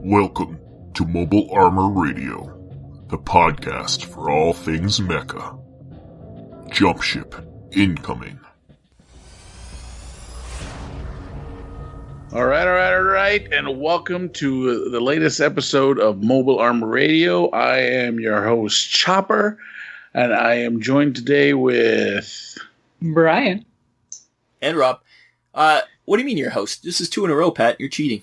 Welcome to Mobile Armor Radio, the podcast for all things mecha. Jumpship incoming. All right, and welcome to the latest episode of Mobile Armor Radio. I am your host, Chopper, and I am joined today with... Brian. And Rob. What do you mean you're host? This is 2 in a row, Pat. You're cheating.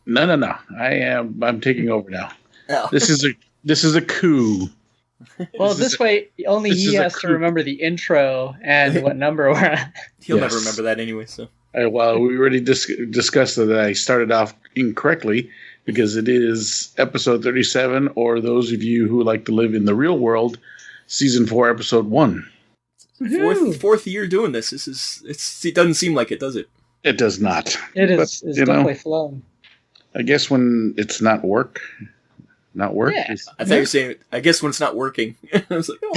No. I'm taking over now. Oh. This is a coup. Well, this way, only he has to remember the intro and what number we're at. He'll never remember that anyway, so... Well, we already discussed that I started off incorrectly because it is episode 37, or those of you who like to live in the real world, season 4, episode 1. Fourth year doing this. It doesn't seem like it, does it? It does not. It's definitely flown. I guess when it's not work. Yeah. I thought you were saying, I guess when it's not working. I was like, oh.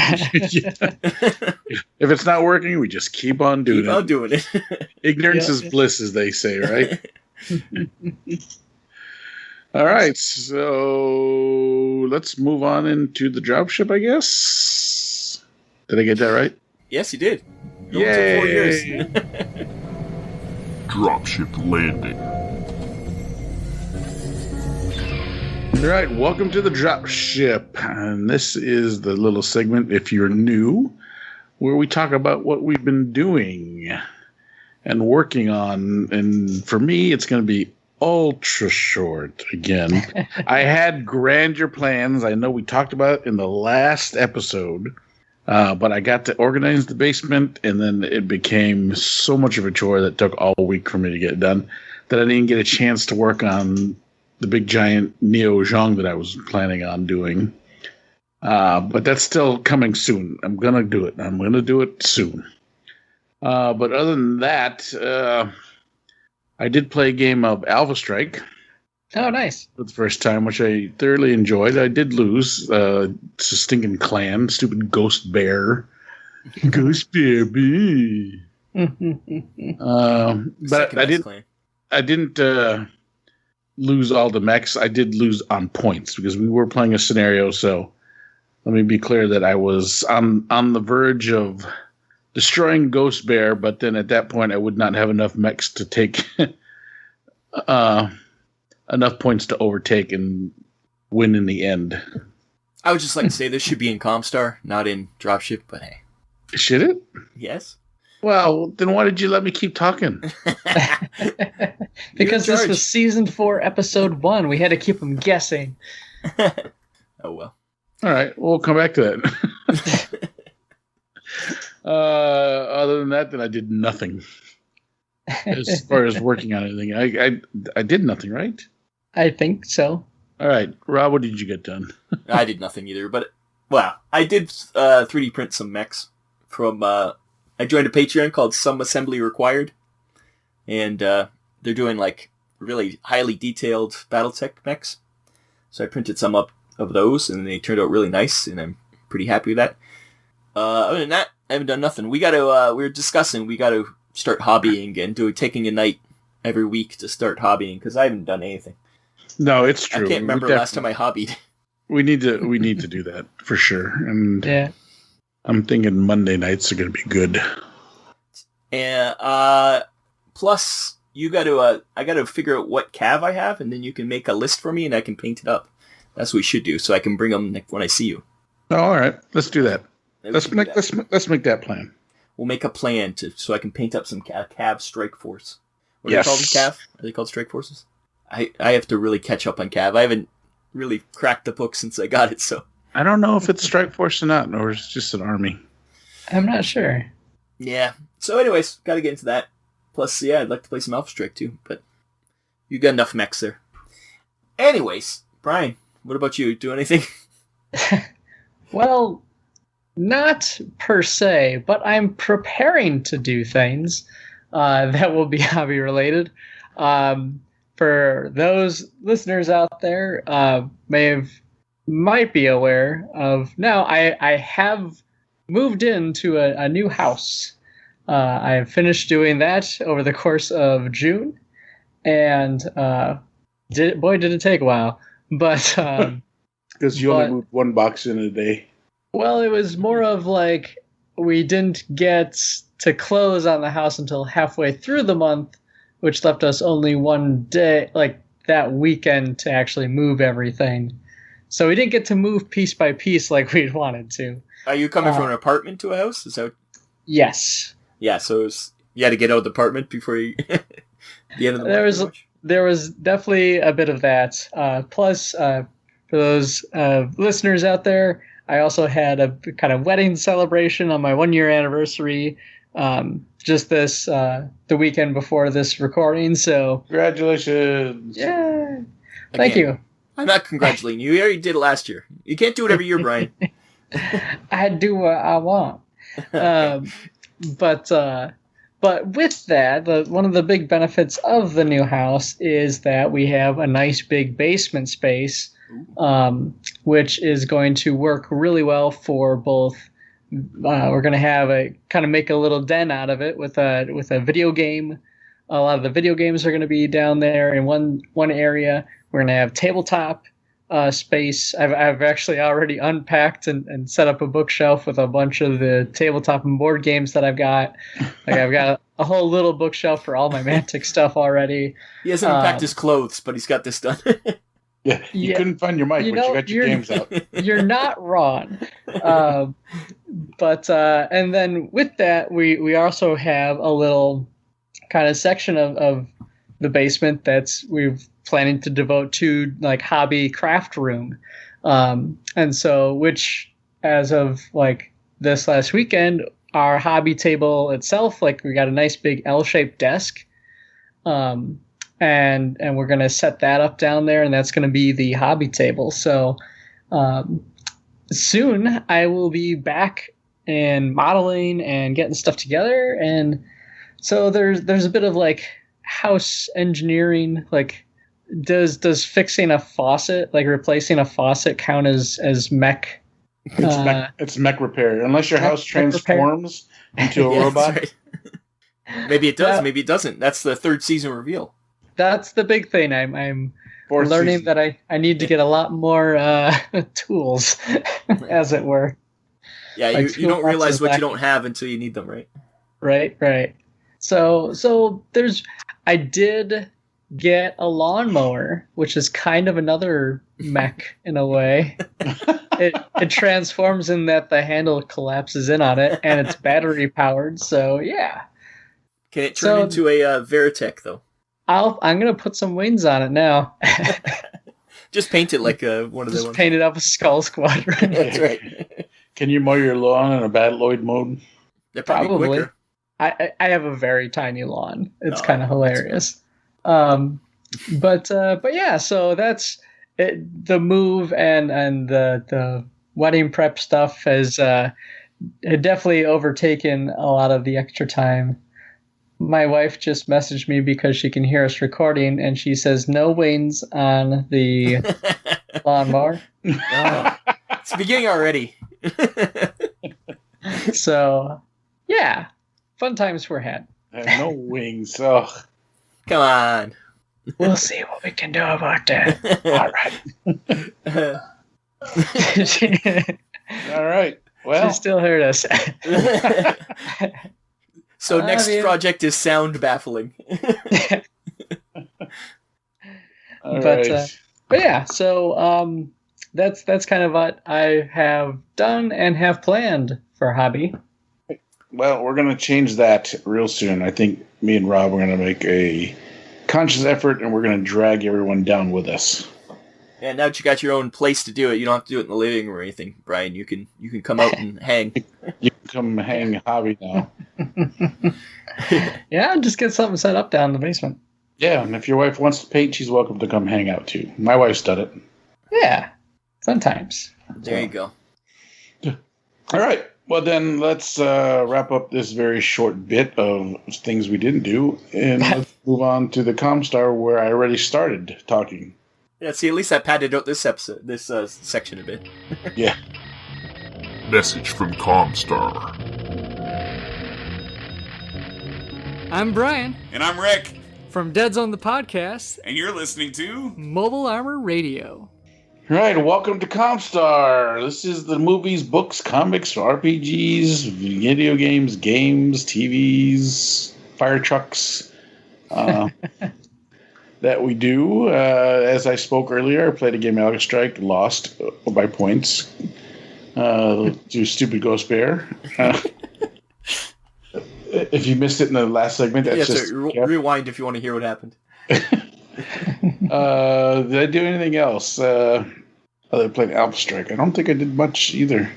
If it's not working, we just keep on doing it. Ignorance is bliss, as they say, right? All right, so let's move on into the dropship, I guess. Did I get that right? Yes, you did. Yay! 4 years. Dropship landing. All right, welcome to the Dropship. And this is the little segment, if you're new, where we talk about what we've been doing and working on. And for me, it's going to be ultra short again. I had grandeur plans. I know we talked about it in the last episode. But I got to organize the basement, and then it became so much of a chore that took all week for me to get done that I didn't get a chance to work on the big giant Neo Zhang that I was planning on doing. But that's still coming soon. I'm going to do it. I'm going to do it soon. But other than that, I did play a game of Alpha Strike. Oh, nice. For the first time, which I thoroughly enjoyed. I did lose. It's a stinking clan. Stupid Ghost Bear. Ghost Bear, boo. But I didn't lose all the mechs. I did lose on points because we were playing a scenario. So let me be clear that I was on the verge of destroying Ghost Bear, but then at that point I would not have enough mechs to take enough points to overtake and win in the end. I would just like to say this should be in ComStar, not in Dropship, but hey. Should it? Yes. Well, then why did you let me keep talking? Because this was season 4, episode 1. We had to keep them guessing. Oh, well. All right. We'll come back to that. Other than that, then I did nothing. As far as working on anything. I did nothing, right? I think so. All right. Rob, what did you get done? I did nothing either, but, well, I did 3D print some mechs from... I joined a Patreon called Some Assembly Required, and they're doing, like, really highly detailed Battletech mechs. So I printed some up of those, and they turned out really nice, and I'm pretty happy with that. Other than that, I haven't done nothing. We were discussing, we got to start hobbying and taking a night every week to start hobbying, because I haven't done anything. No, it's true. I can't remember last time I hobbied. We need to do that for sure. And yeah. I'm thinking Monday nights are going to be good. And plus, I got to figure out what cav I have, and then you can make a list for me, and I can paint it up. That's what we should do, so I can bring them when I see you. Oh, all right, let's do that. Let's make that plan. We'll make a plan so I can paint up some cav strike force. What yes. do they call them, cav? Are they called strike forces? I have to really catch up on cav. I haven't really cracked the book since I got it, so. I don't know if it's strike force or not, or it's just an army. I'm not sure. Yeah. So anyways, got to get into that. Plus, yeah, I'd like to play some Alpha Strike too, but you got enough mechs there. Anyways, Brian, what about you? Do anything? Well, not per se, but I'm preparing to do things that will be hobby related. For those listeners out there, might be aware of now. I have moved into a new house. I have finished doing that over the course of June, and Did it take a while. But because you only moved one box in a day. Well, it was more of like we didn't get to close on the house until halfway through the month, which left us only one day, like that weekend, to actually move everything. So we didn't get to move piece by piece like we'd wanted to. Are you coming from an apartment to a house? Is that? Yes. Yeah, so you had to get out of the apartment before the end of the month? There was definitely a bit of that. Plus, for those listeners out there, I also had a kind of wedding celebration on my 1-year anniversary just the weekend before this recording. So congratulations! Yeah, thank you. I'm not congratulating you. You already did it last year. You can't do it every year, Brian. I do what I want. But with that, one of the big benefits of the new house is that we have a nice big basement space, which is going to work really well for both. We're going to have make a little den out of it with a video game. A lot of the video games are going to be down there in one area. We're going to have tabletop space. I've actually already unpacked and set up a bookshelf with a bunch of the tabletop and board games that I've got. Like I've got a whole little bookshelf for all my Mantic stuff already. He hasn't unpacked his clothes, but he's got this done. Yeah, you couldn't find your mic, but you got your games out. You're not wrong. But and then with that, we also have a little kind of section of the basement we're planning to devote to like hobby craft room. And so, which as of like this last weekend, our hobby table itself, like we got a nice big L-shaped desk. And we're going to set that up down there, and that's going to be the hobby table. So soon I will be back in modeling and getting stuff together. And so there's a bit of like house engineering. Like does fixing a faucet, like replacing a faucet, count as mech? It's mech repair, unless your house transforms into a robot. Right. Maybe it does, maybe it doesn't. That's the third season reveal. That's the big thing. I'm learning that I need to get a lot more tools, as it were. Yeah, like you don't realize what you don't have until you need them, right? Right. So I did get a lawnmower, which is kind of another mech in a way. It transforms in that the handle collapses in on it, and it's battery powered. So yeah. Can it turn into a Veritech though? I'm gonna put some wings on it now. Just paint it like one of the ones. Paint it up a Skull Squadron. That's right. Can you mow your lawn in a Battloid mode? They're probably quicker. I have a very tiny lawn. It's kind of hilarious. But yeah, so that's it. The move and the wedding prep stuff has definitely overtaken a lot of the extra time. My wife just messaged me because she can hear us recording, and she says no wings on the lawnmower. Oh, it's beginning already. So, yeah, fun times were had. No wings. Oh, come on. We'll see what we can do about that. All right. Well, she still heard us. So next project is sound baffling. But yeah, so that's kind of what I have done and have planned for hobby. Well, we're going to change that real soon. I think me and Rob are going to make a conscious effort, and we're going to drag everyone down with us. Yeah, now that you got your own place to do it, you don't have to do it in the living room or anything, Brian. You can come out and hang. You can come hang hobby now. Yeah, just get something set up down in the basement. Yeah, and if your wife wants to paint, she's welcome to come hang out too. My wife's done it. Yeah, sometimes. There you go. All right. Well, then let's wrap up this very short bit of things we didn't do, and let's move on to the ComStar, where I already started talking. Yeah, see, at least I padded out this section a bit. Yeah. Message from ComStar. I'm Brian. And I'm Rick. From Dead Zone the podcast, And you're listening to Mobile Armor Radio. All right, welcome to ComStar. This is the movies, books, comics, RPGs, video games, TVs, fire trucks that we do. As I spoke earlier, I played a game, Alec Strike, lost by points to Stupid Ghost Bear. If you missed it in the last segment, that's rewind if you want to hear what happened. Did I do anything else? Other than playing Alp Strike, I don't think I did much either.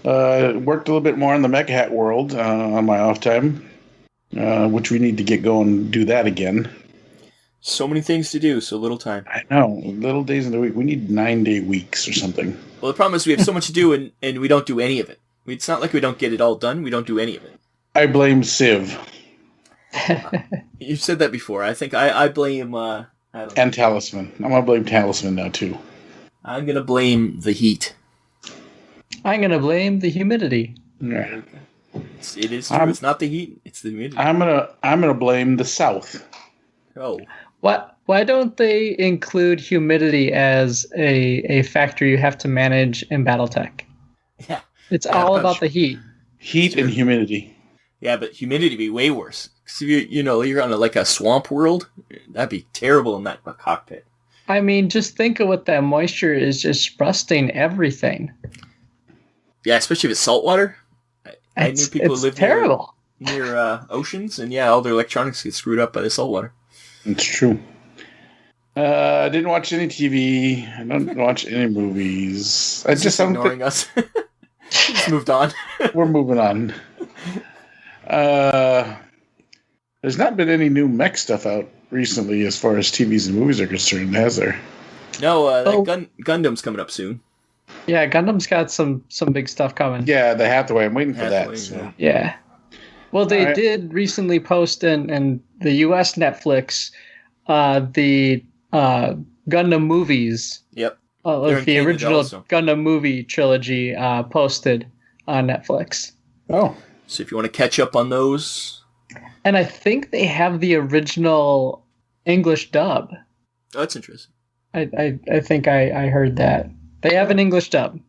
Worked a little bit more in the Mecha Hat world on my off time, which we need to get going and do that again. So many things to do, so little time. I know, little days in the week. We need 9-day weeks or something. Well, the problem is we have so much to do and we don't do any of it. It's not like we don't get it all done. We don't do any of it. I blame Civ. You've said that before. I think I blame... and Talisman. I'm going to blame Talisman now, too. I'm going to blame the heat. I'm going to blame the humidity. Yeah. It is true. It's not the heat. It's the humidity. I'm gonna blame the South. Oh. Why don't they include humidity as a factor you have to manage in Battletech? Yeah. It's all about the heat. Heat and humidity. Yeah, but humidity would be way worse. Because you're on a swamp world, that'd be terrible in that cockpit. I mean, just think of what that moisture is just rusting everything. Yeah, especially if it's salt water. I knew people who lived terrible. near oceans, and all their electronics get screwed up by the salt water. It's true. I didn't watch any TV. I don't watch any movies. I just ignoring us. Just moved on. We're moving on. There's not been any new mech stuff out recently as far as TVs and movies are concerned, has there? No, Gundam's coming up soon. Yeah, Gundam's got some big stuff coming. Yeah, the Hathaway. I'm waiting for that. So. Yeah. Well, they did recently post in the U.S. Netflix the Gundam movies. Yep. The original Gundam movie trilogy posted on Netflix. Oh. So if you want to catch up on those. And I think they have the original English dub. Oh, that's interesting. I think I heard that. They have an English dub.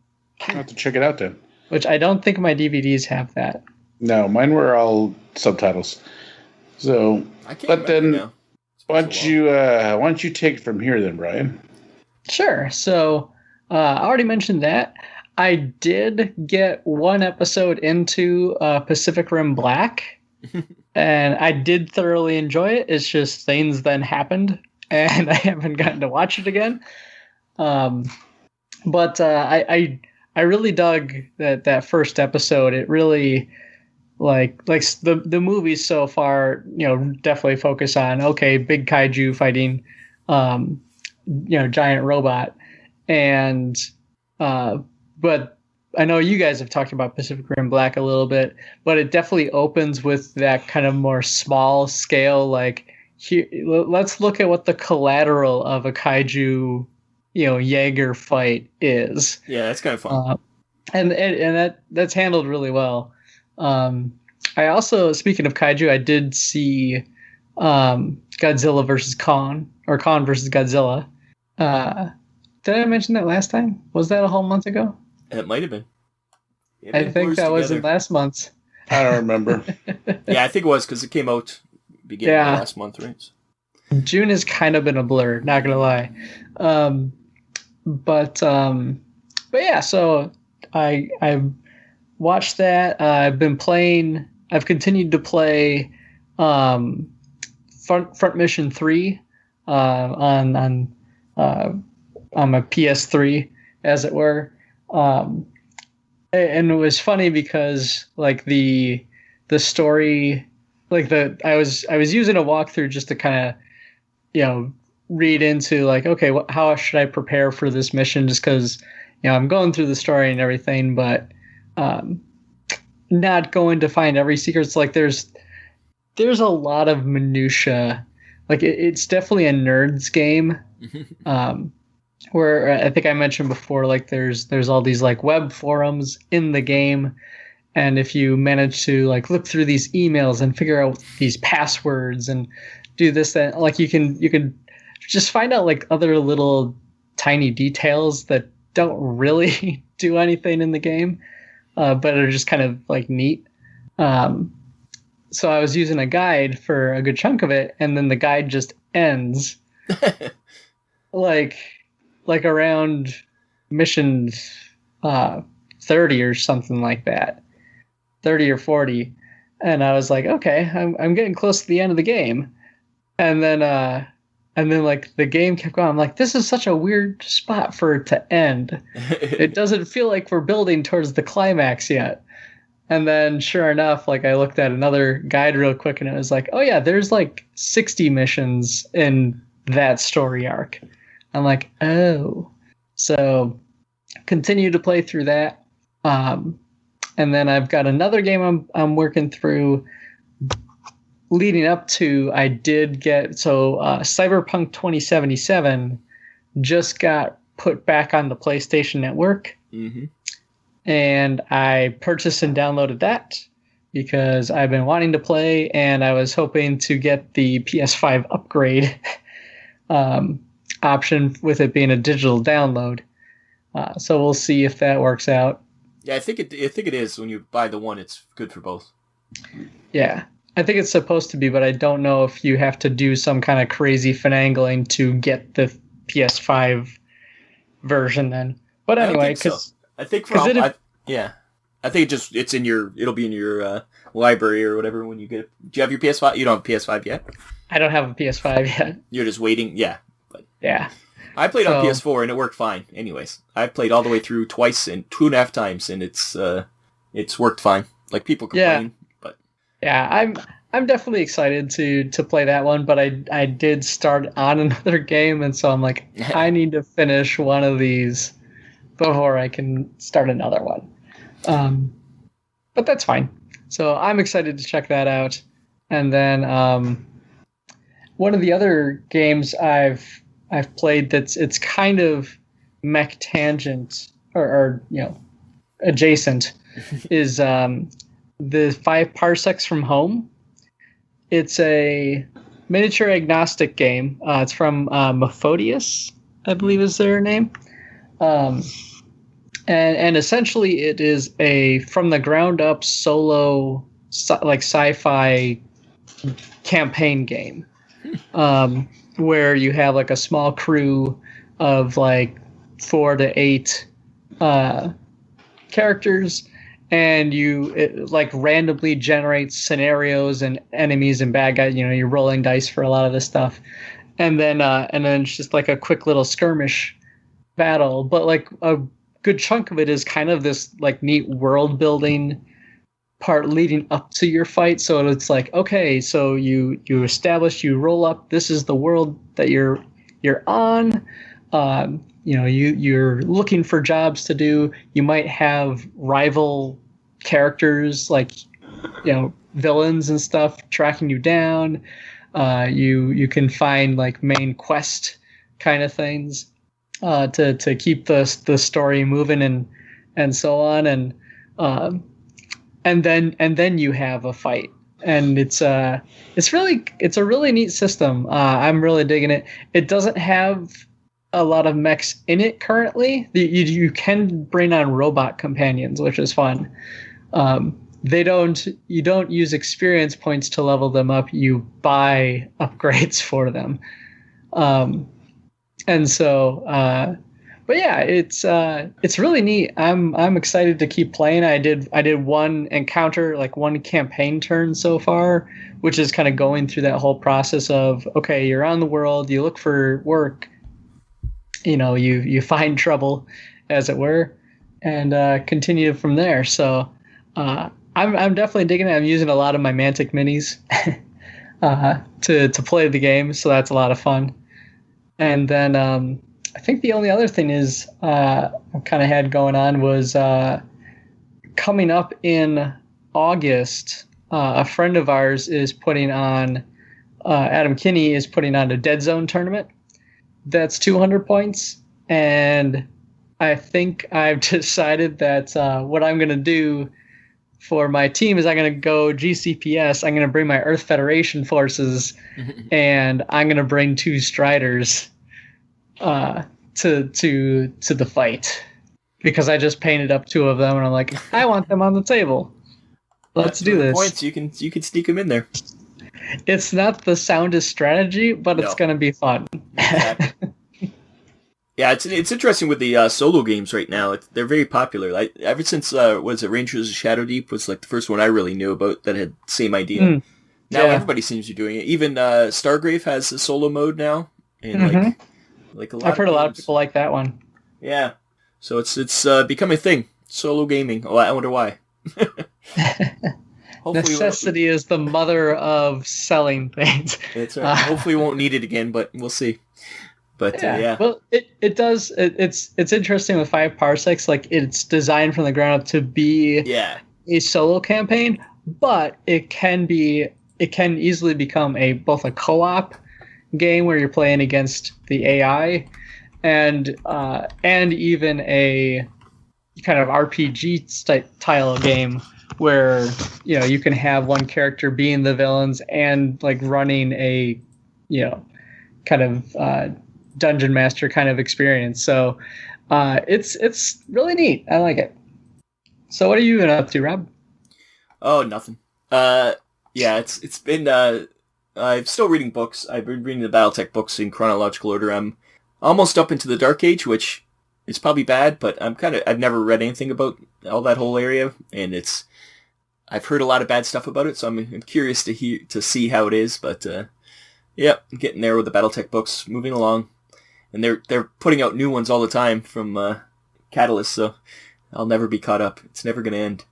I'll have to check it out then. Which I don't think my DVDs have that. No, mine were all subtitles. So, why don't you take it from here then, Brian? Sure. So, I already mentioned that. I did get one episode into Pacific Rim Black, and I did thoroughly enjoy it. It's just things then happened, and I haven't gotten to watch it again. But I really dug that first episode. It really like the movies so far, definitely focus on big kaiju fighting, giant robot, and but I know you guys have talked about Pacific Rim Black a little bit, but it definitely opens with that kind of more small scale. Let's look at what the collateral of a kaiju, Jaeger fight is. Yeah, that's kind of fun. And that's handled really well. I also, speaking of kaiju, I did see Godzilla versus Kong, or Kong versus Godzilla. Did I mention that last time? Was that a whole month ago? It might have been. I think that was in last month's. I don't remember. Yeah, I think it was because it came out beginning of last month, right? June has kind of been a blur, not gonna lie. But yeah, so I watched that. I've continued to play Front Mission 3 on my PS3, as it were. And it was funny because the story, I was using a walkthrough just to kind of read into how should I prepare for this mission, just because I'm going through the story and everything, but not going to find every secret. It's there's a lot of minutia. It's definitely a nerd's game. Where I think I mentioned before, there's all these web forums in the game, And if you manage to like look through these emails and figure out these passwords and do this, that like you can just find out like other little tiny details that don't really do anything in the game, but are just kind of like neat. So I was using a guide for a good chunk of it, and then the guide just ends like around mission 30 or something like that, 30 or 40, and I was like, okay, I'm getting close to the end of the game, and then like the game kept going. I'm like, this is such a weird spot for it to end. It doesn't feel like we're building towards the climax yet. And then sure enough, like I looked at another guide real quick and it was like, oh yeah, there's like 60 missions in that story arc. I'm like, oh. So continue to play through that. And then I've got another game I'm working through leading up to. I did get, Cyberpunk 2077 just got put back on the PlayStation Network. Mm-hmm. And I purchased and downloaded that because I've been wanting to play, and I was hoping to get the PS5 upgrade option with it being a digital download. So we'll see if that works out. Yeah, I think it is. When you buy the one, it's good for both. Yeah, I think it's supposed to be, but I don't know if you have to do some kind of crazy finagling to get the PS5 version then. But anyway, because I think I think it'll be in your library or whatever when you get it. Do you have your PS5? You don't have a PS5 yet? I don't have a PS5 yet. You're just waiting? Yeah. But yeah. I played on PS4 and it worked fine. Anyways, I've played all the way through twice and 2.5 times, and it's worked fine. Like people complain, but yeah, I'm definitely excited to play that one, but I did start on another game, and so I'm like, I need to finish one of these before I can start another one. But that's fine. So I'm excited to check that out. And then one of the other games I've played it's kind of mech tangent or adjacent is the 5 Parsecs from Home. It's a miniature agnostic game. It's from Methodius, I believe is their name. And essentially it is a from the ground up solo like sci-fi campaign game, where you have like a small crew of like 4 to 8 characters, and it like randomly generates scenarios and enemies and bad guys. You're rolling dice for a lot of this stuff, and then it's just like a quick little skirmish battle. But like a good chunk of it is kind of this like neat world building part leading up to your fight. So it's like, okay, so you establish, you roll up, this is the world that you're on. You're looking for jobs to do. You might have rival characters like villains and stuff tracking you down. You can find like main quest kind of things to keep the story moving and so on, and then you have a fight, and it's a really neat system. I'm really digging it. It doesn't have a lot of mechs in it currently. You can bring on robot companions, which is fun. You don't use experience points to level them up. You buy upgrades for them. And so, but yeah, it's really neat. I'm excited to keep playing. I did one encounter, like one campaign turn so far, which is kind of going through that whole process of, okay, you're on the world, you look for work, you find trouble, as it were, and continue from there. So I'm definitely digging it. I'm using a lot of my Mantic minis to play the game, so that's a lot of fun. And then I think the only other thing is I kind of had going on was coming up in August, a friend of ours is putting on, Adam Kinney is putting on a Dead Zone tournament that's 200 points. And I think I've decided that what I'm going to do for my team is I'm going to go GCPS. I'm going to bring my Earth Federation forces, and I'm going to bring 2 Striders to the fight, because I just painted up 2 of them, and I'm like, I want them on the table. Let's do this. Points, you can sneak them in there. It's not the soundest strategy, but it's going to be fun. Exactly. Yeah, it's interesting with the solo games right now. They're very popular. Ever since Rangers of Shadow Deep was like the first one I really knew about that had the same idea. Now everybody seems to be doing it. Even Stargrave has a solo mode now, and like a lot. I've heard a lot of people like that one. Yeah, so it's become a thing. Solo gaming. Oh, I wonder why. Necessity is the mother of selling things. That's right. Hopefully we won't need it again, but we'll see. But yeah. Well, it does. It's interesting with 5 Parsecs. Like, it's designed from the ground up to be a solo campaign, but it can easily become both a co-op game where you're playing against the AI, and even a kind of RPG style game where you can have one character being the villains and like running a kind of dungeon master kind of experience. So it's really neat. I like it. So what are you up to, Rob? Oh, nothing. It's been I'm still reading books. I've been reading the Battletech books in chronological order. I'm almost up into the Dark Age, which is probably bad, but I've never read anything about all that whole area, and I've heard a lot of bad stuff about it, so I'm curious to see how it is. But I'm getting there with the Battletech books, moving along. And they're putting out new ones all the time from Catalyst, so I'll never be caught up. It's never going to end.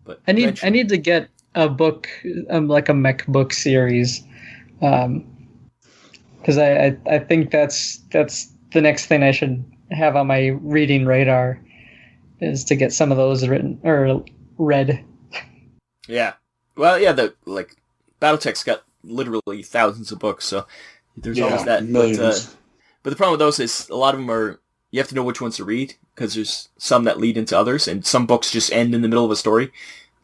But I need to get a book, like a mech book series, because I think that's the next thing I should have on my reading radar, is to get some of those written or read. Yeah, well, yeah, Battletech's got literally thousands of books, so there's always that. Millions. But the problem with those is a lot of them you have to know which ones to read, because there's some that lead into others, and some books just end in the middle of a story.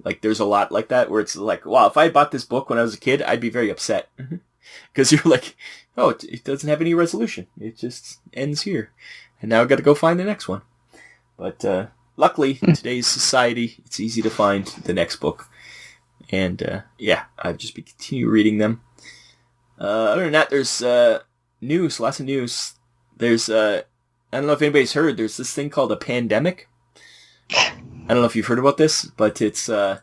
Like, there's a lot like that, where it's like, wow, if I bought this book when I was a kid, I'd be very upset. Because you're like, oh, it doesn't have any resolution. It just ends here. And now I've got to go find the next one. But luckily, in today's society, it's easy to find the next book. And I've just been continue reading them. Other than that, there's lots of news. There's, I don't know if anybody's heard, there's this thing called a pandemic. I don't know if you've heard about this, but it's, I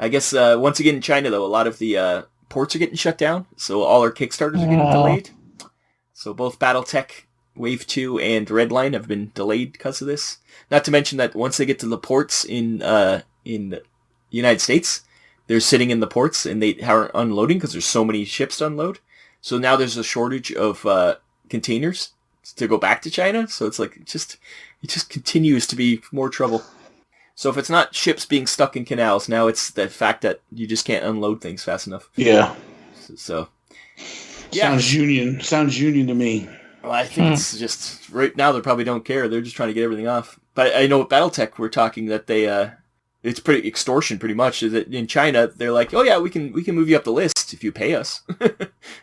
guess, once again in China, though, a lot of the ports are getting shut down, so all our Kickstarters are getting delayed. So both Battletech Wave 2 and Redline have been delayed because of this. Not to mention that once they get to the ports in the United States, they're sitting in the ports and they aren't unloading because there's so many ships to unload. So now there's a shortage of containers to go back to China. So it's like it just continues to be more trouble. So if it's not ships being stuck in canals, now it's the fact that you just can't unload things fast enough. Yeah. So yeah. Sounds union to me. Well, I think it's just right now they probably don't care. They're just trying to get everything off. But I know at Battletech we're talking that they it's pretty extortion pretty much. Is that in China they're like, oh yeah, we can move you up the list if you pay us.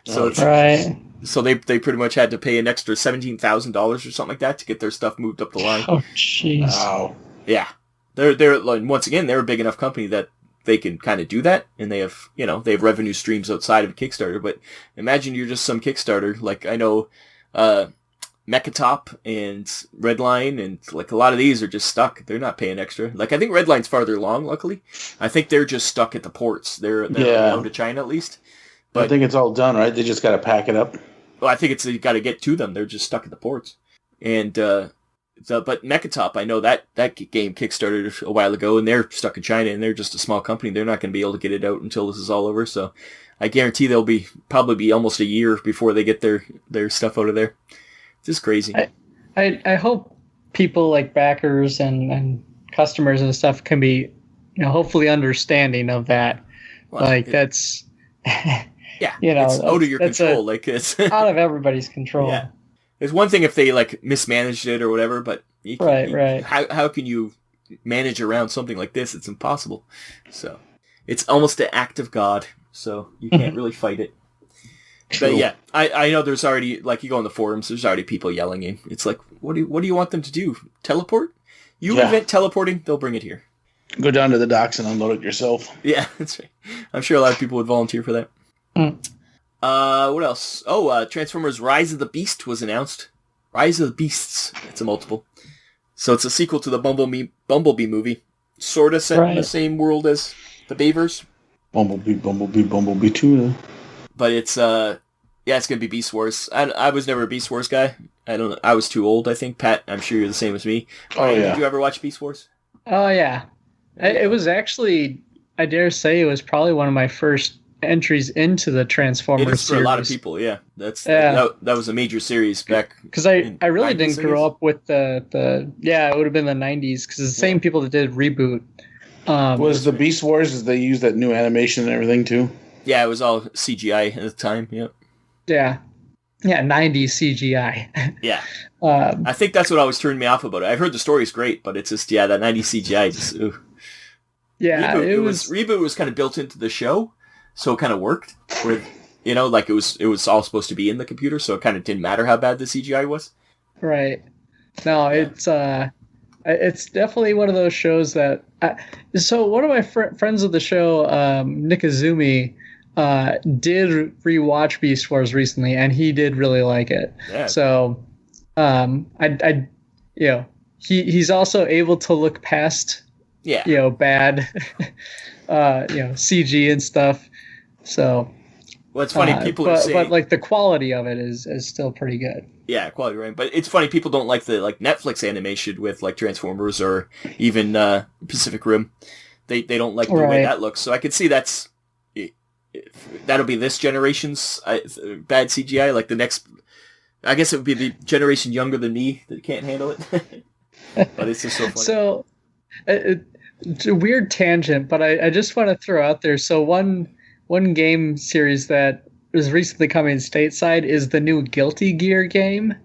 So it's right. So they pretty much had to pay an extra $17,000 or something like that to get their stuff moved up the line. Oh jeez. Wow. Yeah. They're once again they're a big enough company that they can kind of do that, and they have revenue streams outside of Kickstarter. But imagine you're just some Kickstarter, like I know Mechatop and Redline, and like a lot of these are just stuck. They're not paying extra. Like I think Redline's farther along, luckily. I think they're just stuck at the ports. They're out to China at least. But I think it's all done, right? They just got to pack it up. Well, I think they got to get to them. They're just stuck at the ports. And but Mechatop, I know that game kickstarted a while ago, and they're stuck in China, and they're just a small company. They're not going to be able to get it out until this is all over. So I guarantee they'll probably be almost a year before they get their stuff out of there. It's just crazy. I hope people like backers and customers and stuff can be, hopefully understanding of that. Well, that's yeah, it's out of your control. It's out of everybody's control. Yeah. There's one thing if they mismanaged it or whatever, but right. How can you manage around something like this. It's impossible. So it's almost an act of God. So you can't really fight it. True. But yeah, I know there's already, like, you go on the forums, there's already people yelling in. It's like, what do you want them to do? Teleport? You invent teleporting, they'll bring it here. Go down to the docks and unload it yourself. Yeah, that's right. I'm sure a lot of people would volunteer for that. What else? Oh, Transformers Rise of the Beast was announced. Rise of the Beasts. It's a multiple. So it's a sequel to the Bumblebee movie. Sort of set in the same world as the Bavers. Bumblebee 2. But it's, it's going to be Beast Wars. I was never a Beast Wars guy. I don't know. I was too old, I think. Pat, I'm sure you're the same as me. Oh, yeah. Did you ever watch Beast Wars? Oh, yeah. It was actually, I dare say, it was probably one of my first entries into the Transformers series. For a lot of people, yeah. That was a major series back. Because I really didn't grow up with it would have been the 90s, because it's the same people that did Reboot. Was the Beast Wars, did they use that new animation and everything too? Yeah, it was all CGI at the time, yeah. Yeah. Yeah, 90s CGI. Yeah. I think that's what always turned me off about it. I've heard the story's great, but it's just, that 90s CGI just, ooh. Yeah, Reboot was kind of built into the show, so it kind of worked. Where, like it was all supposed to be in the computer, so it kind of didn't matter how bad the CGI was. Right. No, it's definitely one of those shows that. So one of my friends of the show, Nick Izumi, did rewatch Beast Wars recently, and he did really like it. Yeah. So, he's also able to look past. Yeah. Bad, CG and stuff. So. Well, it's funny. People are saying, but like the quality of it is still pretty good. Yeah, quality, right? But it's funny. People don't like the Netflix animation with like Transformers or even Pacific Rim. They don't like the way that looks. So I could see that'll be this generation's bad CGI. Like the next, I guess it would be the generation younger than me that can't handle it. But it's just so funny. So. It's a weird tangent, but I just want to throw out there. So one game series that is recently coming stateside is the new Guilty Gear game,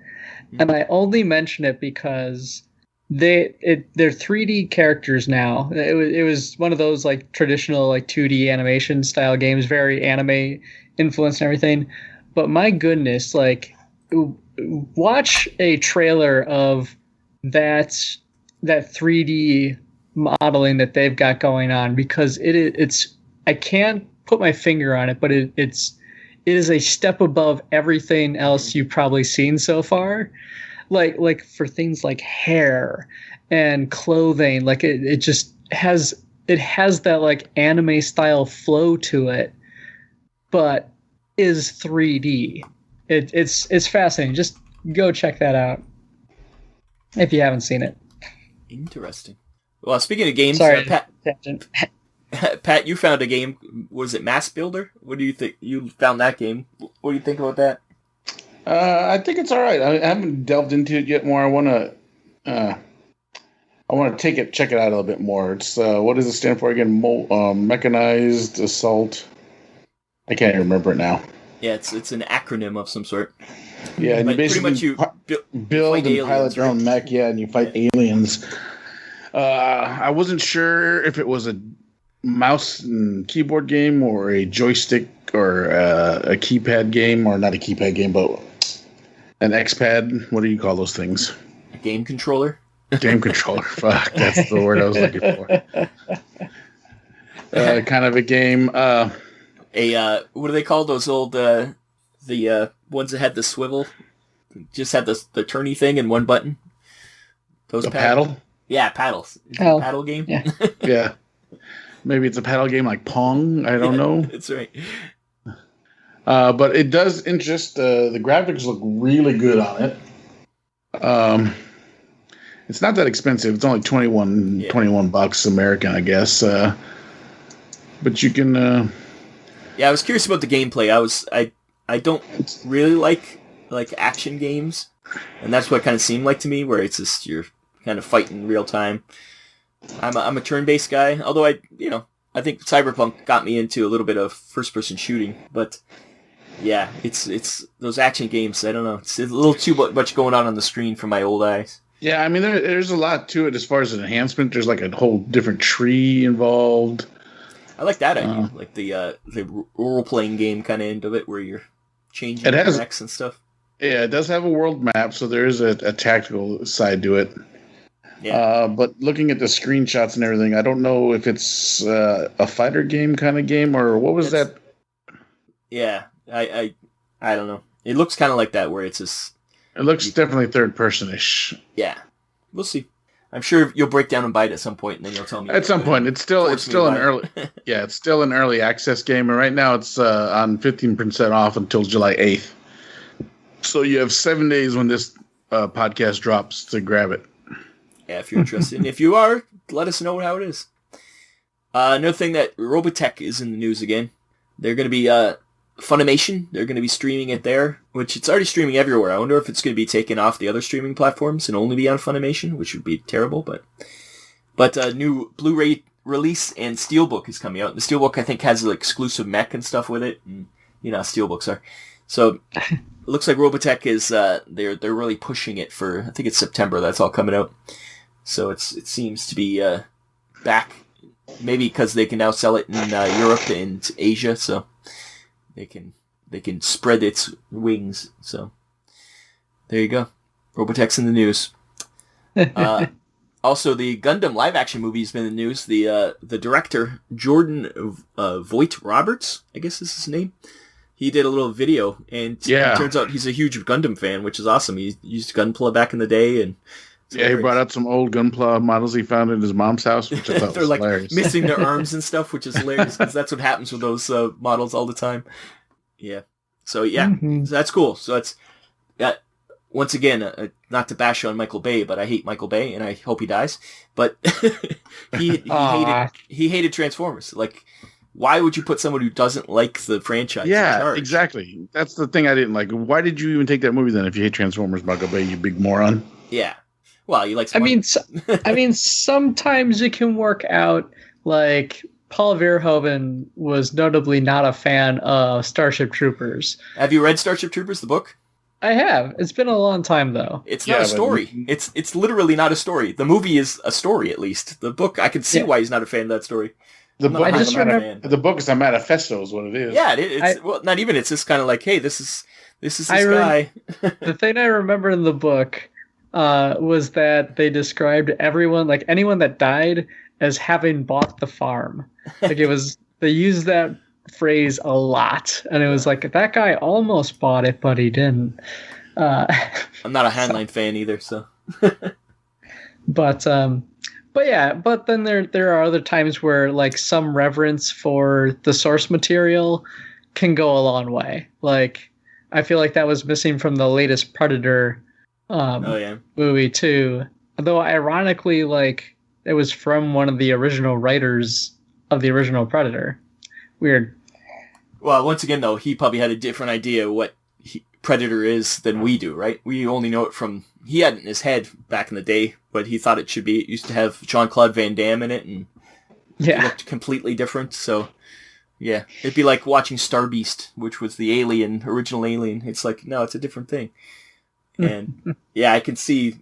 and I only mention it because they're 3D characters now. It was one of those like traditional like 2D animation style games, very anime influenced and everything. But my goodness, like watch a trailer of that 3D modeling that they've got going on, because it's I can't put my finger on it, but it is a step above everything else you've probably seen so far. Like for things like hair and clothing, like it just has that like anime style flow to it, but is 3D. It's fascinating. Just go check that out if you haven't seen it. Interesting. Well, speaking of games, sorry, Pat, you found a game. Was it Mass Builder? What do you think? You found that game. What do you think about that? I think it's all right. I haven't delved into it yet more. I want to check it out a little bit more. It's what does it stand for again? Mechanized Assault. I can't even remember it now. Yeah, it's an acronym of some sort. Yeah, and pretty much you build and pilot your own mech. Yeah, and you fight aliens. I wasn't sure if it was a mouse and keyboard game or a joystick or a keypad game, or not a keypad game, but an X-pad. What do you call those things? A game controller? Game controller. Fuck, that's the word I was looking for. Kind of a game. What do they call those old, the ones that had the swivel? Just had the turny thing and one button? Those paddle? Yeah, paddles. Is it a paddle game? Yeah. Yeah. Maybe it's a paddle game like Pong. I don't know. That's right. But it does interest. The graphics look really good on it. It's not that expensive. It's only $21 American, I guess. But you can. I was curious about the gameplay. I don't really like action games, and that's what it kind of seemed like to me, where it's just you're kind of fighting in real time. I'm a turn-based guy, although I think Cyberpunk got me into a little bit of first-person shooting, but yeah, it's those action games. I don't know, it's a little too much going on the screen for my old eyes. Yeah, I mean, there's a lot to it as far as an enhancement. There's like a whole different tree involved. I like that idea, like the role-playing game kind of end of it, where you're changing your mechs and stuff. Yeah, it does have a world map, so there is a tactical side to it. Yeah. But looking at the screenshots and everything, I don't know if it's a fighter game kind of game or what was that? Yeah, I don't know. It looks kind of like that, where it's just... It looks definitely third-person-ish. Yeah, we'll see. I'm sure you'll break down and bite at some point, and then you'll tell me. At some point, it's still an early, it's still an early access game, and right now it's on 15% off until July 8th. So you have 7 days when this podcast drops to grab it. Yeah, if you're interested, and if you are, let us know how it is. Another thing that Robotech is in the news again. They're going to be Funimation. They're going to be streaming it there, which it's already streaming everywhere. I wonder if it's going to be taken off the other streaming platforms and only be on Funimation, which would be terrible. But a new Blu-ray release and Steelbook is coming out. The Steelbook, I think, has exclusive mech and stuff with it. And you know how Steelbooks are. So it looks like Robotech is they're really pushing it for, I think it's September. That's all coming out. So it seems to be back. Maybe because they can now sell it in Europe and Asia, so they can spread its wings. So there you go. Robotech's in the news. Also, the Gundam live-action movie has been in the news. The director, Jordan Vogt-Roberts, I guess is his name. He did a little video, and it turns out he's a huge Gundam fan, which is awesome. He used Gunpla back in the day, and he brought out some old Gunpla models he found in his mom's house, which I thought was hilarious. Missing their arms and stuff, which is hilarious, because that's what happens with those models all the time. Yeah. So, so that's cool. So, it's once again, not to bash on Michael Bay, but I hate Michael Bay, and I hope he dies. But he hated Transformers. Like, why would you put someone who doesn't like the franchise in charge? Exactly. That's the thing I didn't like. Why did you even take that movie then if you hate Transformers, Michael Bay, you big moron? Yeah. Well, you like. I mean, sometimes it can work out. Like Paul Verhoeven was notably not a fan of Starship Troopers. Have you read Starship Troopers, the book? I have. It's been a long time though. It's not a story. It's literally not a story. The movie is a story, at least. The book, I can see why he's not a fan of that story. The book is a manifesto, is what it is. Yeah, it's not even. It's just kind of like, hey, this is this guy. The thing I remember in the book was that they described everyone, like anyone that died, as having bought the farm. Like they used that phrase a lot, and it was like that guy almost bought it, but he didn't. I'm not a Heinlein fan either, so. But then there are other times where like some reverence for the source material can go a long way. Like I feel like that was missing from the latest Predator movie too. Although ironically, like it was from one of the original writers of the original Predator. Weird. Well, once again though, he probably had a different idea what Predator is than we do, right? We only know it from, he had it in his head back in the day, but he thought it should be, it used to have Jean-Claude Van Damme in it, and it looked completely different, so yeah. It'd be like watching Star Beast, which was the original Alien. It's like, no, it's a different thing. And yeah, I can see,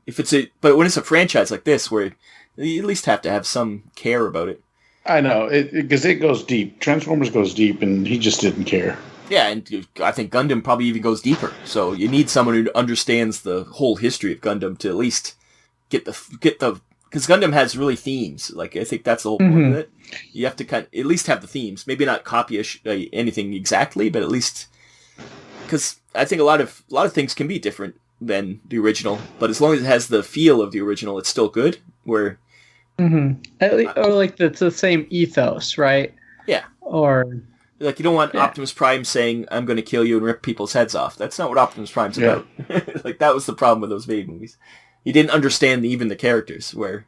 but when it's a franchise like this, where you at least have to have some care about it. I know, because it goes deep. Transformers goes deep, and he just didn't care. Yeah, and I think Gundam probably even goes deeper. So you need someone who understands the whole history of Gundam to at least get the because Gundam has really themes. Like I think that's the whole point of it. You have to at least have the themes. Maybe not copy anything exactly, but at least because I think a lot of things can be different than the original. But as long as it has the feel of the original, it's still good. Where or like it's the same ethos, right? Yeah. Or. Like, you don't want Optimus Prime saying, I'm going to kill you and rip people's heads off. That's not what Optimus Prime's about. Like, that was the problem with those baby movies. He didn't understand even the characters, where,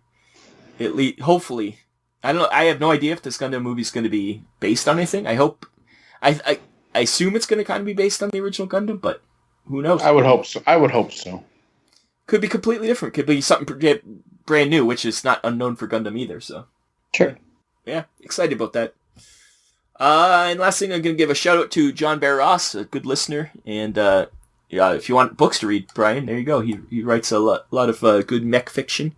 hopefully, I don't know, I have no idea if this Gundam movie's going to be based on anything. I hope, I assume it's going to kind of be based on the original Gundam, but who knows? I would hope so. Could be completely different. Could be something brand new, which is not unknown for Gundam either, so. Sure. Yeah, excited about that. And last thing, I'm going to give a shout out to John Barros, a good listener, and if you want books to read, Brian, there you go. He writes a lot of good mech fiction.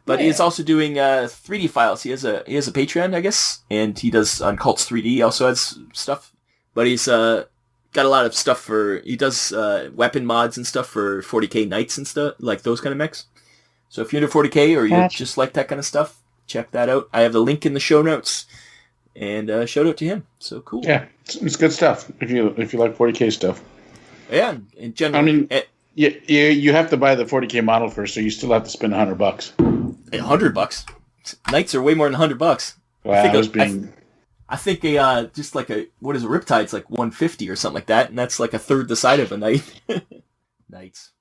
But he is also doing 3D files. He has a Patreon, I guess, and he does on Cults 3D. He also has stuff, but he's got a lot of stuff he does weapon mods and stuff for 40k Knights and stuff, like those kind of mechs. So if you're into 40k or you just like that kind of stuff, check that out. I have the link in the show notes, and shout out to him. So cool. Yeah, it's good stuff if you like 40k stuff. Yeah, in general. I mean, you have to buy the 40k model first, so you still have to spend $100. $100. Knights are way more than $100. Wow, I think just like what is a Riptide's like $150 or something like that, and that's like a third the side of a Knight. Knights.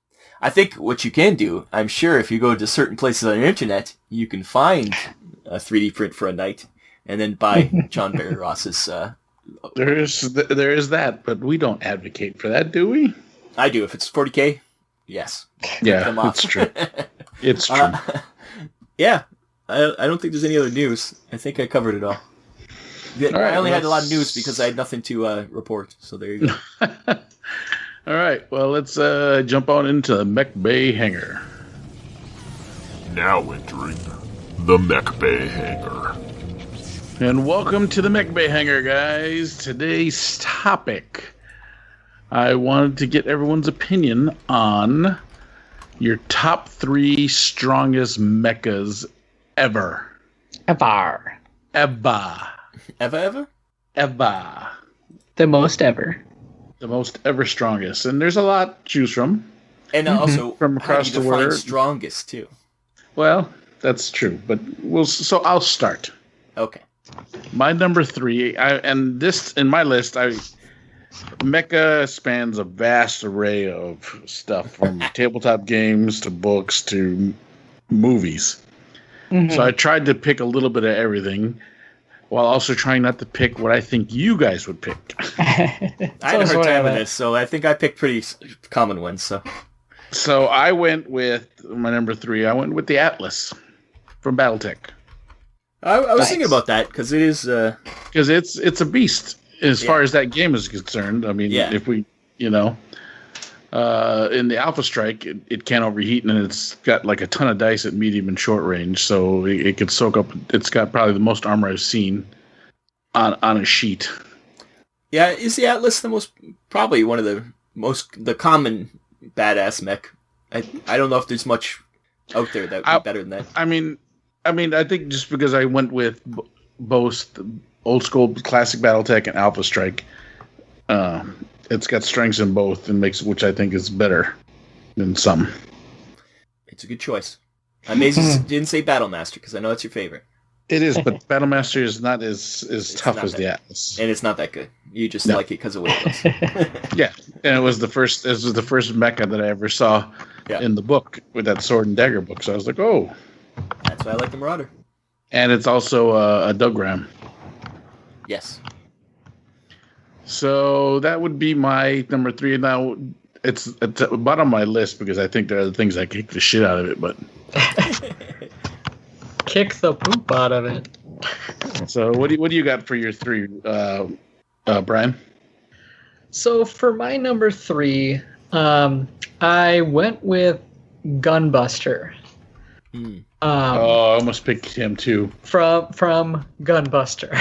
I think what you can do, I'm sure, if you go to certain places on the internet, you can find a 3D print for a Knight, and then buy John Barry Ross's. There is that, but we don't advocate for that, do we? I do. If it's 40k, yes. Yeah, it's true. It's true. Yeah, I don't think there's any other news. I think I covered it all. I only had a lot of news because I had nothing to report. So there you go. All right. Well, let's jump on into the MechBay Hanger. Now entering the MechBay Hanger. And welcome to the MechBay Hanger, guys. Today's topic, I wanted to get everyone's opinion on your top 3 strongest mechas ever. Ever. Ever. The most ever. The most ever strongest. And there's a lot to choose from. And also, from across the world. Strongest, too. Well, that's true. But so I'll start. Okay. My number 3, and this, in my list, Mecha spans a vast array of stuff, from tabletop games to books to movies. Mm-hmm. So I tried to pick a little bit of everything, while also trying not to pick what I think you guys would pick. I had a hard time with this, so I think I picked pretty common ones. So I went with my number 3. I went with the Atlas from Battletech. I was thinking about that because it is because it's a beast. As far as that game is concerned, I mean, if we, in the Alpha Strike, it can't overheat, and it's got like a ton of dice at medium and short range, so it could soak up. It's got probably the most armor I've seen on a sheet. Yeah, is the Atlas probably one of the common badass mech? I don't know if there's much out there that would be better than that. I mean, I think just because I went with both old school classic Battletech and Alpha Strike, it's got strengths in both, and which I think is better than some. It's a good choice. I'm amazed you didn't say Battlemaster because I know it's your favorite. It is, but Battlemaster is not as tough as the Atlas, and it's not that good. You just like it because of what it does. Yeah, and it was the first mecha that I ever saw in the book with that sword and dagger book. So I was like, oh, that's why I like the Marauder. And it's also a Dogram. Yes. So that would be my number 3. Now it's at the bottom of my list because I think there are other things I kick the shit out of it, but kick the poop out of it. So what do you got for your 3, Brian? So for my number 3, I went with Gunbuster. I almost picked him too. From Gunbuster.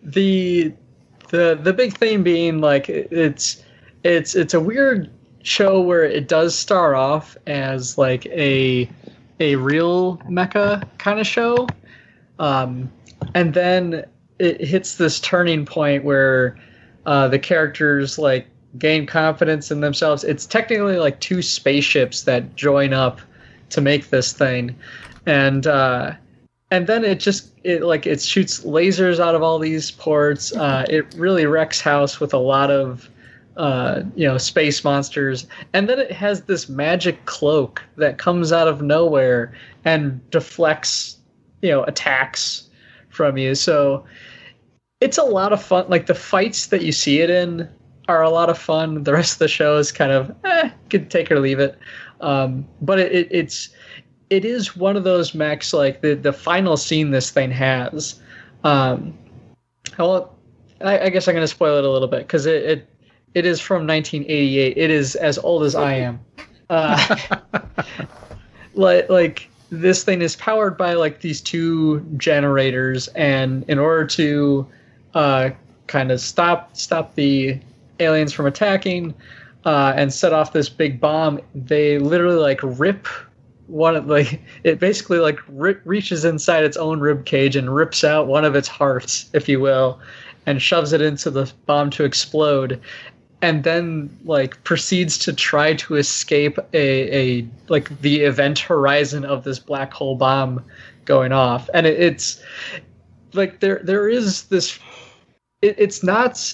The big theme being like it's a weird show where it does start off as like a real mecha kind of show, and then it hits this turning point where the characters like gain confidence in themselves. It's technically like 2 spaceships that join up to make this thing, and then it shoots lasers out of all these ports. It really wrecks house with a lot of space monsters, and then it has this magic cloak that comes out of nowhere and deflects attacks from you. So it's a lot of fun. Like the fights that you see it in are a lot of fun. The rest of the show is kind of could take or leave it. But it is one of those mechs, like the final scene this thing has. I guess I'm going to spoil it a little bit because it It is from 1988. It is as old as I am. Like this thing is powered by like these two generators, and in order to kind of stop the aliens from attacking and set off this big bomb, they literally like rip it basically like reaches inside its own rib cage and rips out one of its hearts, if you will, and shoves it into the bomb to explode, and then like proceeds to try to escape a like the event horizon of this black hole bomb going off. And it's like there is this, it's not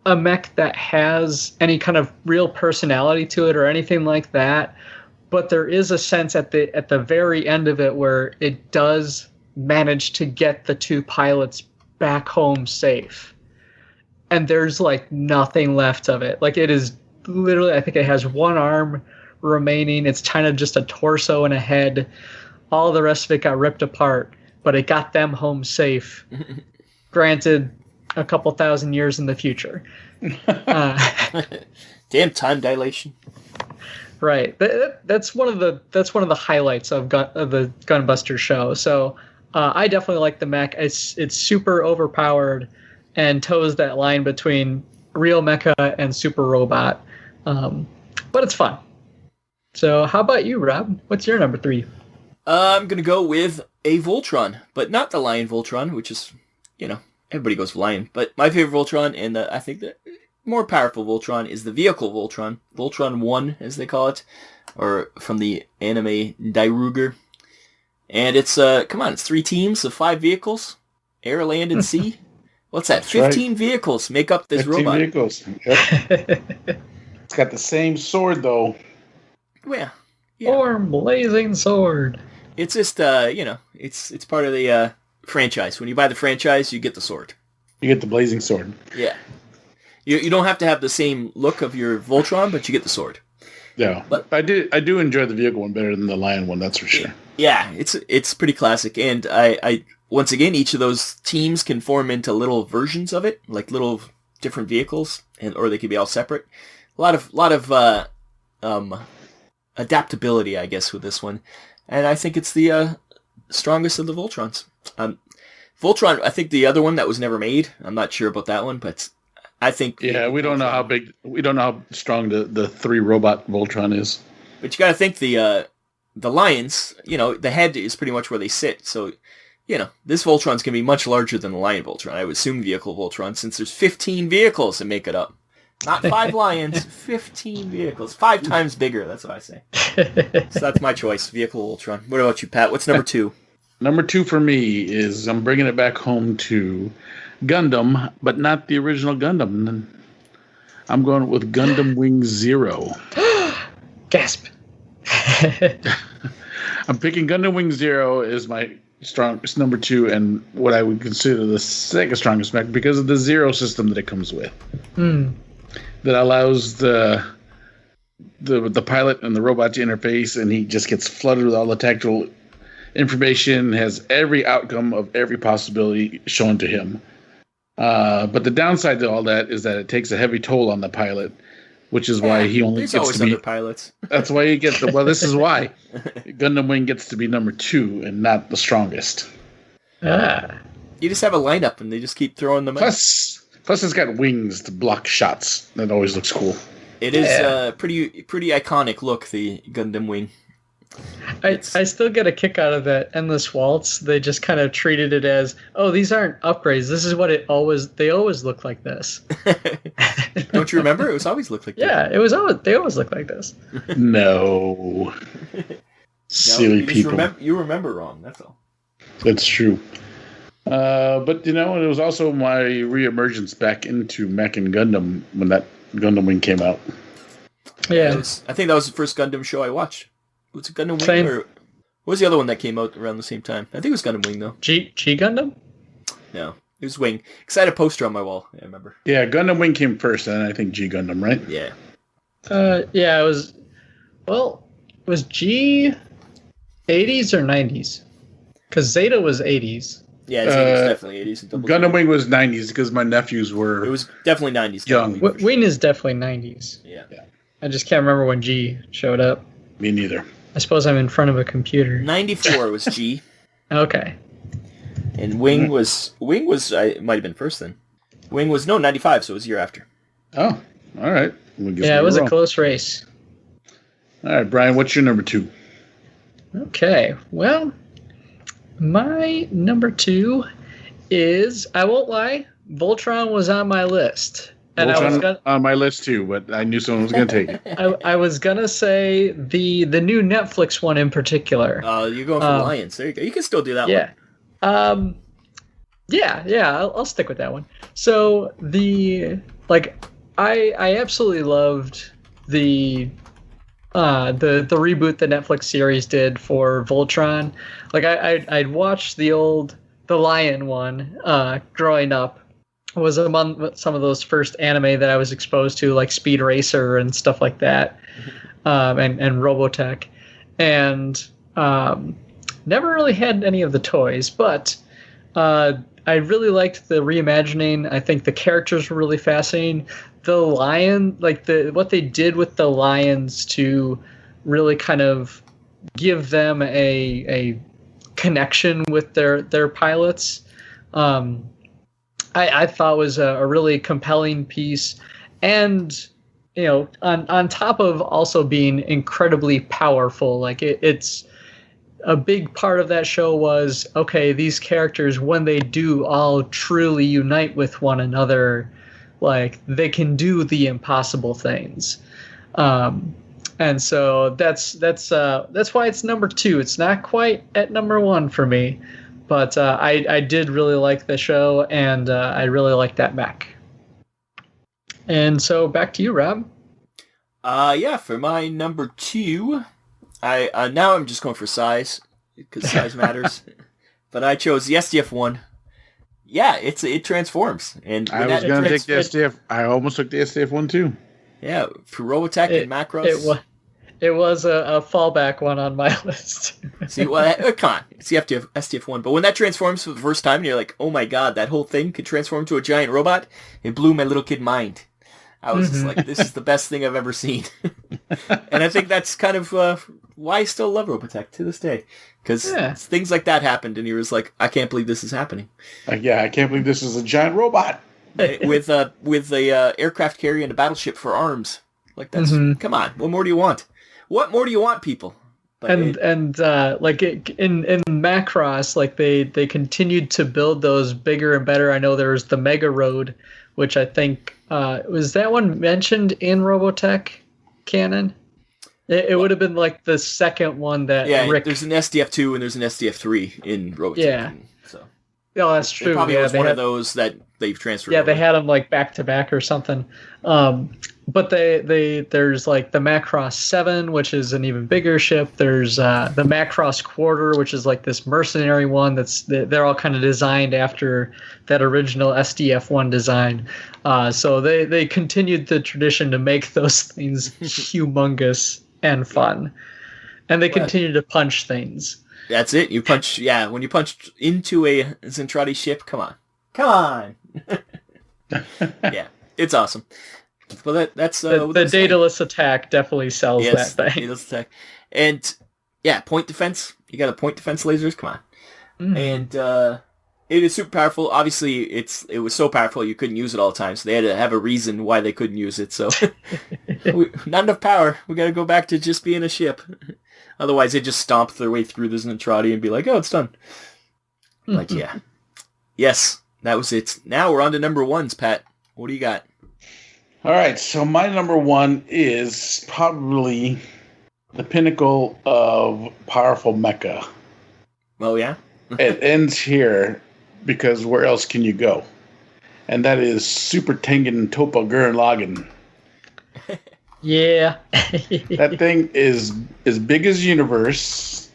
a mech that has any kind of real personality to it or anything like that, but there is a sense at the very end of it where it does manage to get the two pilots back home safe. And there's like nothing left of it. Like it is literally, I think it has one arm remaining. It's kind of just a torso and a head. All the rest of it got ripped apart, but it got them home safe. Granted, a couple thousand years in the future. Damn time dilation. Right. That's one of the highlights of the Gunbuster show. So I definitely like the mech. It's super overpowered and toes that line between real mecha and super robot. But it's fun. So how about you, Rob? What's your number 3? I'm going to go with a Voltron, but not the Lion Voltron, which is, everybody goes for Lion. But my favorite Voltron, and I think the more powerful Voltron, is the vehicle Voltron. Voltron 1, as they call it, or from the anime Dairugger. And it's, it's 3 teams of 5 vehicles, air, land, and sea. What's that? That's 15 vehicles make up this 15 robot. vehicles. Yep. It's got the same sword, though. Well, yeah. Or blazing sword. It's just, it's part of the franchise. When you buy the franchise, you get the sword. You get the blazing sword. Yeah. You don't have to have the same look of your Voltron, but you get the sword. Yeah, but I do enjoy the vehicle one better than the Lion one, that's for sure. Yeah, it's pretty classic, and I once again, each of those teams can form into little versions of it, like little different vehicles, or they could be all separate. A lot of adaptability, I guess, with this one, and I think it's the strongest of the Voltrons. Voltron, I think the other one that was never made. I'm not sure about that one, but I think we don't know how strong the 3 robot Voltron is. But you got to think the Lions, the head is pretty much where they sit, so. This Voltron's going to be much larger than the Lion Voltron. I would assume vehicle Voltron, since there's 15 vehicles that make it up. Not 5 lions, 15 vehicles. 5 times bigger, that's what I say. So that's my choice, vehicle Voltron. What about you, Pat? What's number 2? Number 2 for me is, I'm bringing it back home to Gundam, but not the original Gundam. I'm going with Gundam Wing Zero. Gasp. I'm picking Gundam Wing Zero as my strongest number 2 and what I would consider the second strongest mech because of the Zero system that it comes with. That allows the pilot and the robot to interface, and he just gets flooded with all the tactical information, has every outcome of every possibility shown to him. But the downside to all that is that it takes a heavy toll on the pilot, which is why he only gets to be other pilots. That's why he gets this is why Gundam Wing gets to be number 2 and not the strongest. You just have a lineup and they just keep throwing them Plus it's got wings to block shots. That always looks cool. It is a pretty iconic look, the Gundam Wing. I still get a kick out of that endless waltz. They just kind of treated it as, these aren't upgrades. This is what they always look like this. Don't you remember? It was always looked like this. Yeah, they always look like this. No. Silly people. You remember wrong, that's all. That's true. But it was also my reemergence back into Mech and Gundam when that Gundam Wing came out. Yeah. I think that was the first Gundam show I watched. Was it Gundam Wing or what was the other one that came out around the same time? I think it was Gundam Wing though. G Gundam? No, it was Wing. Because I had a poster on my wall. I remember. Yeah, Gundam Wing came first, and I think G Gundam, right? Yeah. Yeah, it was. Well, was G 80s or 90s? Because Zeta was 80s. Yeah, it's 80s, definitely 80s. And Gundam Wing was 90s because my nephews were. It was definitely 90s. Young. Wing is definitely 90s. Yeah. I just can't remember when G showed up. Me neither. I suppose I'm in front of a computer. 94 was G. Okay. And Wing was it might have been first then. Wing was 95, so it was a year after. Oh, all right. Yeah, it was a close race. All right, Brian, what's your number 2? Okay, well, my number 2 is, I won't lie, Voltron was on my list. And Voltron I was on my list too, but I knew someone was going to take it. I was going to say the new Netflix one in particular. You're going for Lions. There you go. You can still do that one. Yeah, I'll stick with that one. So I absolutely loved the reboot the Netflix series did for Voltron. Like I'd watched the Lion one growing up. It was among some of those first anime that I was exposed to, like Speed Racer and stuff like that, and Robotech, and never really had any of the toys, but I really liked the reimagining. I think the characters were really fascinating. The lion, what they did with the lions to really kind of give them a connection with their pilots, I thought was a really compelling piece. And, on top of also being incredibly powerful, like it's a big part of that show was, okay, these characters, when they do all truly unite with one another, like they can do the impossible things. And so that's why it's number 2. It's not quite at number 1 for me, but I did really like the show, and I really like that mech. And so back to you, Rob. For my number 2, now I'm just going for size, because size matters. But I chose the SDF one. Yeah, it transforms. And I was going to take the SDF. I almost took the SDF one too. Yeah, for Robotech and Macross. It was a fallback one on my list. See, well, come on. It's the SDF one. But when that transforms for the first time, and you're like, oh my god, that whole thing could transform to a giant robot, it blew my little kid mind. I was just like, this is the best thing I've ever seen. And I think that's kind of why I still love Robotech to this day. Because things like that happened, and he was like, I can't believe this is happening. I can't believe this is a giant robot. with the aircraft carrier and a battleship for arms. Like, that's, come on, what more do you want? What more do you want, people? But in Macross, like they continued to build those bigger and better. I know there was the Mega Road, which I think was that one mentioned in Robotech canon. It would have been like the second one that there's an SDF2 and there's an SDF3 in Robotech. Yeah. So. Oh, that's true. It probably was one of those that they've transferred. Yeah, over. They had them like back to back or something. But there's like the Macross 7, which is an even bigger ship. There's the Macross Quarter, which is like this mercenary one. They're all kind of designed after that original SDF1 design. So they continued the tradition to make those things humongous and fun, and they continue to punch things. That's it. You punch. Yeah, when you punch into a Zentradi ship, come on. Yeah, it's awesome. Well, that's the dataless attack definitely sells that thing. Dataless attack, and point defense. You got a point defense lasers. Come on, and it is super powerful. Obviously, it was so powerful you couldn't use it all the time, so they had to have a reason why they couldn't use it. So, not enough power. We got to go back to just being a ship. Otherwise, they just stomp their way through the Zentradi and be like, "Oh, it's done." But yes, that was it. Now we're on to number 1s, Pat. What do you got? All right, so my number 1 is probably the pinnacle of powerful mecha. Oh, yeah? It ends here because where else can you go? And that is Super Tengen Toppa Gurren Lagann. Yeah. That thing is as big as universe.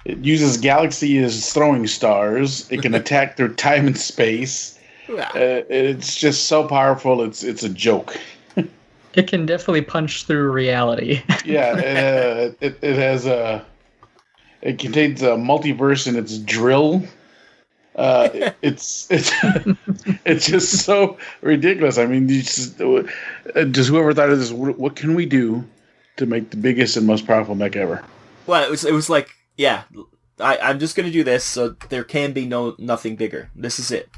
It uses galaxies as throwing stars. It can attack through time and space. It's just so powerful. It's a joke. It can definitely punch through reality. Yeah, it has it contains a multiverse in its drill. It's it's just so ridiculous. I mean, just whoever thought of this, what can we do to make the biggest and most powerful mech ever? Well, it was like, yeah, I'm just gonna do this, so there can be nothing bigger. This is it.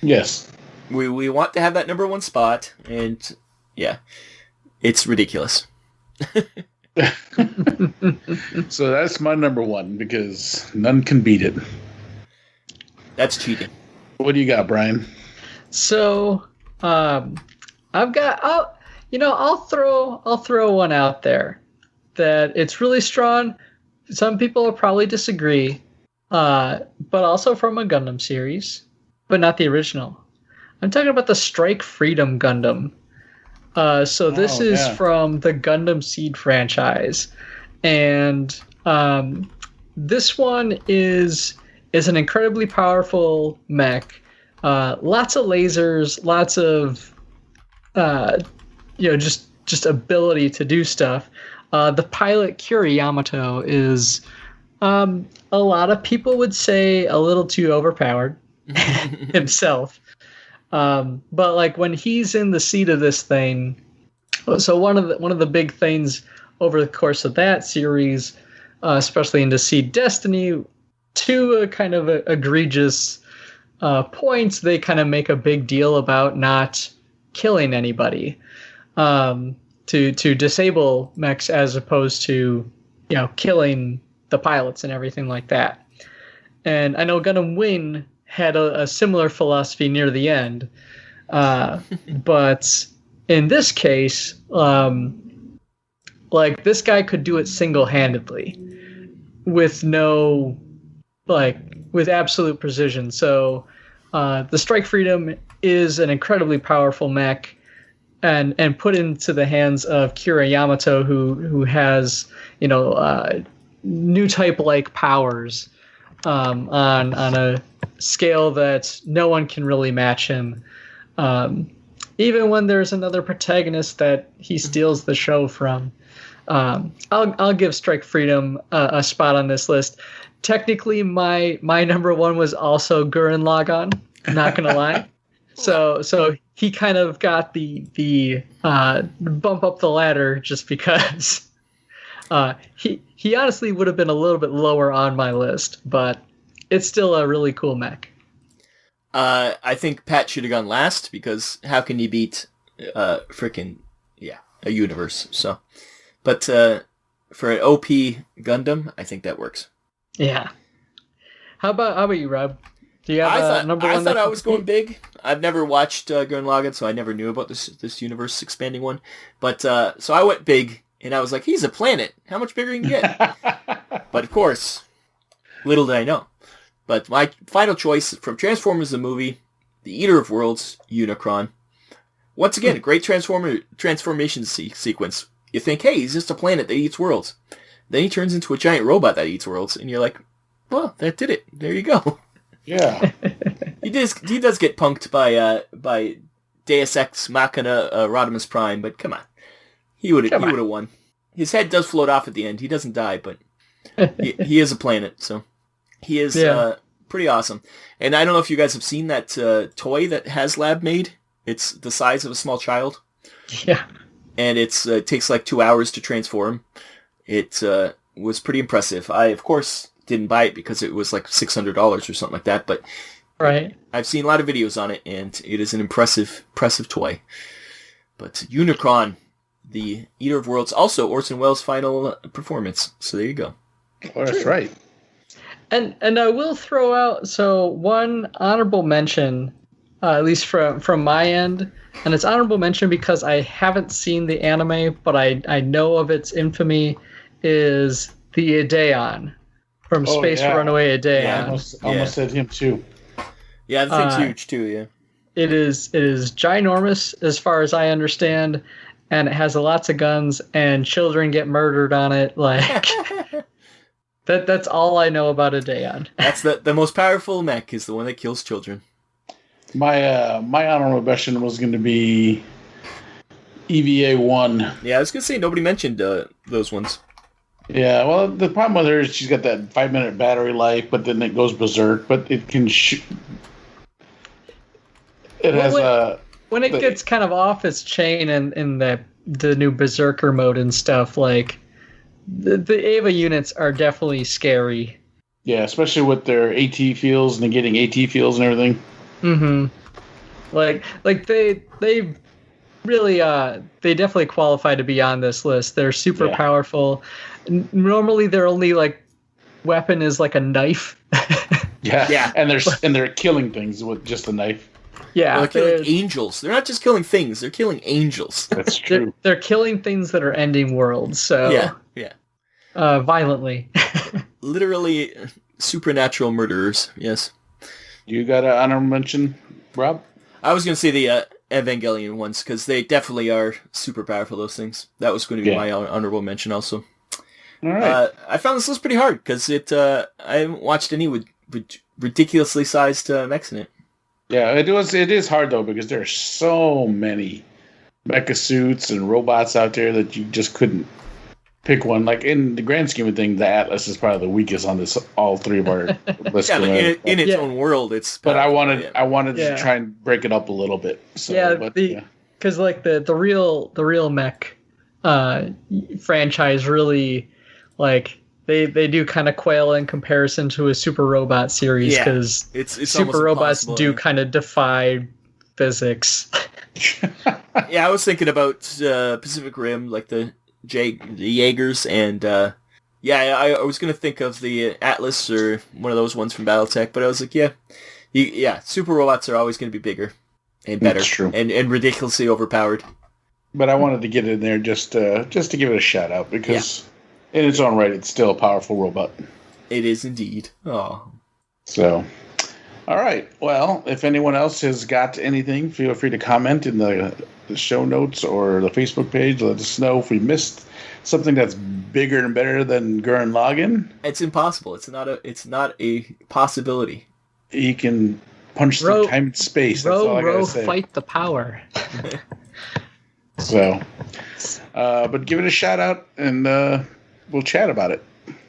Yes. We want to have that number one spot, and yeah, it's ridiculous. So that's my number one, because none can beat it. That's cheating. What do you got, Brian? So, I'll throw one out there that it's really strong. Some people will probably disagree, but also from a Gundam series, but not the original. I'm talking about the Strike Freedom Gundam. So this is from the Gundam Seed franchise, and this one is an incredibly powerful mech. Lots of lasers, lots of just ability to do stuff. The pilot Kira Yamato is a lot of people would say a little too overpowered himself. But like when he's in the seat of this thing, so one of the big things over the course of that series, especially into Seed Destiny, two kind of egregious points, they kind of make a big deal about not killing anybody, to disable mechs as opposed to killing the pilots and everything like that. And I know Gundam Wing had a similar philosophy near the end, but in this case, like this guy could do it single-handedly with with absolute precision. So the Strike Freedom is an incredibly powerful mech, and put into the hands of Kira Yamato, who has new type-like powers on a scale that no one can really match him. Even when there's another protagonist that he steals the show from. I'll give Strike Freedom a spot on this list. Technically, my number one was also Gurren Lagann. Not gonna lie. So he kind of got the bump up the ladder just because he honestly would have been a little bit lower on my list, but it's still a really cool mech. I think Pat should have gone last, because how can you beat a universe? So, but for an OP Gundam, I think that works. Yeah. How about you, Rob? Do you have number one? I thought I was going big. I've never watched Gurren Lagann, so I never knew about this universe expanding one. But so I went big, and I was like, he's a planet. How much bigger can you get? But of course, little did I know. But my final choice from Transformers the movie, the Eater of Worlds, Unicron. Once again, a great transformation sequence. You think, hey, he's just a planet that eats worlds. Then he turns into a giant robot that eats worlds, and you're like, well, that did it. There you go. Yeah. He does get punked by Deus Ex Machina Rodimus Prime, but come on. He would have won. His head does float off at the end. He doesn't die, but he is a planet, so he is pretty awesome. And I don't know if you guys have seen that toy that HasLab made. It's the size of a small child. Yeah. And it takes like 2 hours to transform. It was pretty impressive. I, of course, didn't buy it because it was like $600 or something like that, but right. I've seen a lot of videos on it, and it is an impressive toy. But Unicron, the Eater of Worlds, also Orson Welles' final performance. So there you go. Oh, that's right. And I will throw out one honorable mention, at least from my end, and it's honorable mention because I haven't seen the anime, but I know of its infamy, is the Ideon from Space Runaway Ideon. Yeah, I almost said him too. Yeah, the thing's huge too. Yeah, it is ginormous as far as I understand, and it has lots of guns and children get murdered on it. Like that's all I know about Ideon. That's the most powerful mech is the one that kills children. My honorable mention was going to be EVA-1. Yeah, I was going to say nobody mentioned those ones. Yeah, well, the problem with her is she's got that 5-minute battery life, but then it goes berserk. But it can It has when it gets kind of off its chain and in the new Berserker mode and stuff, like the Eva units are definitely scary. Yeah, especially with their AT fields, negating AT fields and everything. Mm-hmm. Like they really they definitely qualify to be on this list. They're super powerful. Normally their only like weapon is like a knife. Yeah. And they're killing things with just a knife. Yeah, they're killing angels. They're not just killing things; they're killing angels. That's true. They're killing things that are ending worlds. So yeah. Violently. Literally supernatural murderers. Yes. You got an honorable mention, Rob? I was going to say the Evangelion ones because they definitely are super powerful. Those things. That was going to be my honorable mention also. All right. I found this list pretty hard because I haven't watched any with ridiculously sized mechs in it. Yeah, it is hard though because there are so many mecha suits and robots out there that you just couldn't pick one. Like in the grand scheme of things, the Atlas is probably the weakest on this. All three of our lists. In its own world, it's. But I wanted to try and break it up a little bit. So, because like the real mech franchise really like. They do kind of quail in comparison to a super robot series because it's super robots do kind of defy physics. Yeah, I was thinking about Pacific Rim, like the Jaegers, and I was going to think of the Atlas or one of those ones from Battletech, but I was like, super robots are always going to be bigger and better. That's true. And ridiculously overpowered. But I wanted to get in there just to give it a shout out because. In its own right, it's still a powerful robot. It is indeed. Oh. So, all right. Well, if anyone else has got anything, feel free to comment in the show notes or the Facebook page. Let us know if we missed something that's bigger and better than Gurren Lagann. It's impossible. It's not a possibility. He can punch through time and space. That's all I gotta say. Fight the power. So, but give it a shout out and. We'll chat about it.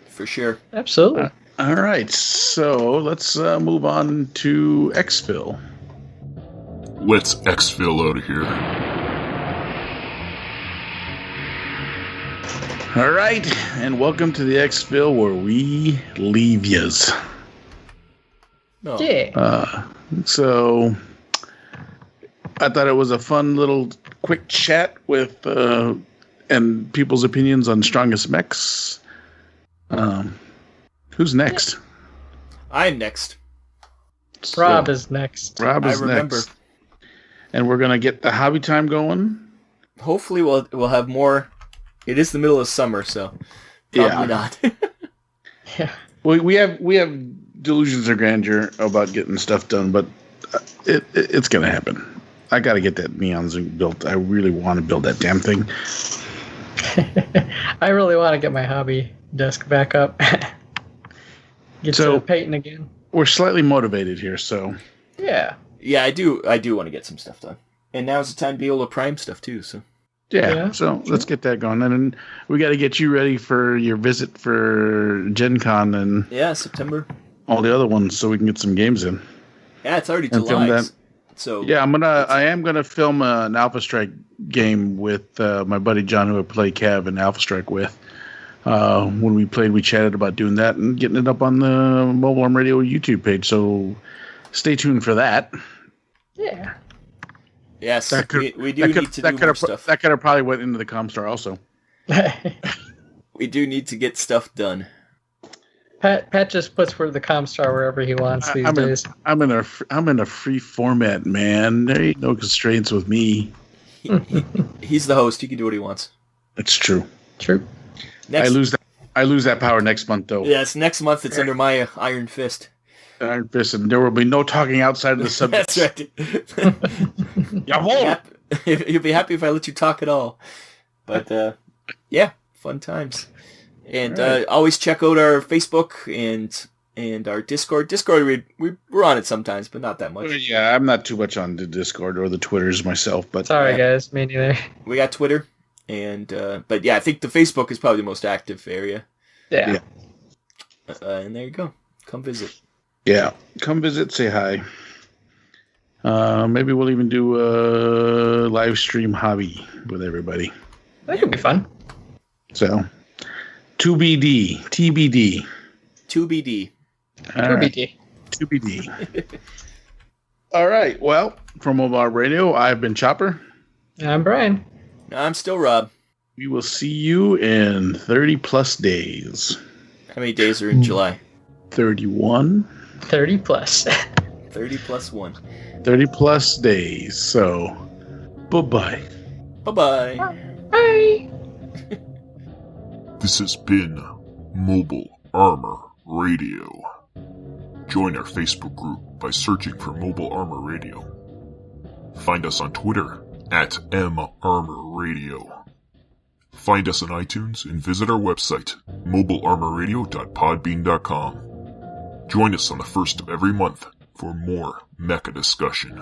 For sure. Absolutely. All right. So let's move on to ExFil. Let's ExFil out of here. All right. And welcome to the ExFil where we leave yous. Oh. Yeah. So I thought it was a fun little quick chat with... and people's opinions on Strongest Mechs. Who's next? I'm next. Rob is next. Rob is next. And we're going to get the hobby time going. Hopefully we'll have more. It is the middle of summer, so probably not. Yeah. We have delusions of grandeur about getting stuff done, but it's going to happen. I got to get that neon zinc built. I really want to build that damn thing. I really want to get my hobby desk back up. Get to painting again. We're slightly motivated here, so yeah. Yeah, I do want to get some stuff done, and now's the time to be able to prime stuff too. So so let's get that going, and then we got to get you ready for your visit for Gen Con and September. All the other ones, so we can get some games in. Yeah, it's already July. So yeah, I am gonna film an Alpha Strike game with my buddy John, who I play Cav in Alpha Strike with. When we played, we chatted about doing that and getting it up on the Mobile Arm Radio YouTube page. So stay tuned for that. Yeah. Yes, we do need to do more stuff. That could have probably went into the ComStar also. We do need to get stuff done. Pat just puts the ComStar wherever he wants these days. I'm in a free format, man. There ain't no constraints with me. He's the host. He can do what he wants. It's true. True. I lose that power next month, though. Yes, next month it's under my iron fist. Iron fist, and there will be no talking outside of the subject. That's right. You'll be happy if I let you talk at all. But fun times. And always check out our Facebook and our Discord. Discord, we're on it sometimes, but not that much. Yeah, I'm not too much on the Discord or the Twitters myself. But sorry, guys, me neither. We got Twitter, and but yeah, I think the Facebook is probably the most active area. Yeah. And there you go. Come visit. Yeah, come visit, say hi. Maybe we'll even do a live stream hobby with everybody. That could be fun. So, TBD. TBD. TBD. TBD. All right. Well, from Mobile Radio, I've been Chopper. I'm Brian. I'm still Rob. We will see you in 30 plus days. How many days are in July? 31. 30 plus. 30 plus 1. 30 plus days. So, bye-bye. Bye-bye. Bye. This has been Mobile Armor Radio. Join our Facebook group by searching for Mobile Armor Radio. Find us on Twitter at @MArmorRadio. Find us on iTunes and visit our website, mobilearmorradio.podbean.com. Join us on the first of every month for more mecha discussion.